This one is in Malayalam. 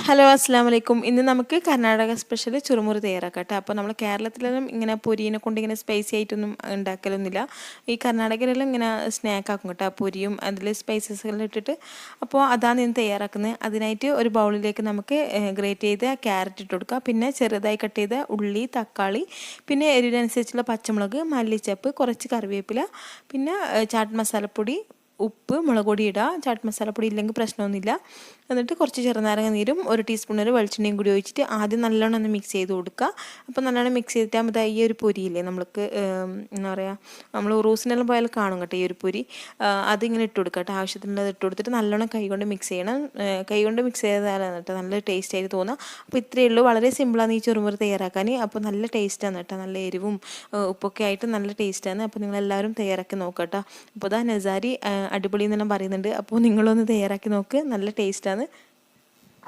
ഹലോ അസ്സലാമലൈക്കും. ഇന്ന് നമുക്ക് കർണാടക സ്പെഷ്യൽ ചുറുമുറു തയ്യാറാക്കാം കേട്ടോ. അപ്പോൾ നമ്മൾ കേരളത്തിലെല്ലാം ഇങ്ങനെ പൊരീനെ കൊണ്ട് ഇങ്ങനെ സ്പൈസി ആയിട്ടൊന്നും ഉണ്ടാക്കലൊന്നുമില്ല. ഈ കർണാടകയിലെല്ലാം ഇങ്ങനെ സ്നാക്ക് ആക്കും കേട്ടോ, പൊരിയും അതിൽ സ്പൈസസ് എല്ലാം ഇട്ടിട്ട്. അപ്പോൾ അതാണ് ഇന്ന് തയ്യാറാക്കുന്നത്. അതിനായിട്ട് ഒരു ബൗളിലേക്ക് നമുക്ക് ഗ്രേറ്റ് ചെയ്ത ക്യാരറ്റ് ഇട്ട് കൊടുക്കുക, പിന്നെ ചെറുതായി കട്ട് ചെയ്ത ഉള്ളി, തക്കാളി, പിന്നെ എരിവിനനുസരിച്ചുള്ള പച്ചമുളക്, മല്ലിച്ചപ്പ്, കുറച്ച് കറിവേപ്പില, പിന്നെ ചാട്ട് മസാലപ്പൊടി, ഉപ്പ്, മുളക് പൊടി ഇടുക. ചാട്ട് മസാലപ്പൊടി ഇല്ലെങ്കിൽ പ്രശ്നമൊന്നുമില്ല. എന്നിട്ട് കുറച്ച് ചെറുനാരങ്ങ നീരും 1 ടീസ്പൂൺ ഒരു വെളിച്ചെണ്ണയും കൂടി ഒഴിച്ചിട്ട് ആദ്യം നല്ലോണം ഒന്ന് മിക്സ് ചെയ്ത് കൊടുക്കുക. അപ്പോൾ നല്ലോണം മിക്സ് ചെയ്തിട്ടാകുമ്പോൾ ഈ ഒരു പൊരിയില്ലേ നമ്മൾക്ക് എന്താ പറയുക, നമ്മൾ ഉറൂസിനെല്ലാം പോയാൽ കാണും കേട്ടോ ഈ ഒരു പൊരി. അതിങ്ങനെ ഇട്ട് കൊടുക്കുക കേട്ടോ. ആവശ്യത്തിനുള്ളത് ഇട്ട് കൊടുത്തിട്ട് നല്ലോണം കൈകൊണ്ട് മിക്സ് ചെയ്യണം. കൈകൊണ്ട് മിക്സ് ചെയ്താലാണ് കേട്ടോ നല്ല ടേസ്റ്റ് ആയിട്ട് തോന്നുക. അപ്പോൾ ഇത്രയേ ഉള്ളൂ, വളരെ സിമ്പിളാണ് ഈ ചുറുമുറ് തയ്യാറാക്കാൻ. അപ്പോൾ നല്ല ടേസ്റ്റാണ് കേട്ടോ, നല്ല എരിവും ഉപ്പൊക്കെ ആയിട്ട് നല്ല ടേസ്റ്റാണ്. അപ്പോൾ നിങ്ങളെല്ലാവരും തയ്യാറാക്കി നോക്കുക കേട്ടോ. അപ്പോൾ ഇതാ നസാരി അടിപൊളി എന്നെല്ലാം പറയുന്നുണ്ട്. അപ്പോൾ നിങ്ങളൊന്ന് തയ്യാറാക്കി നോക്ക്, നല്ല ടേസ്റ്റാണ്.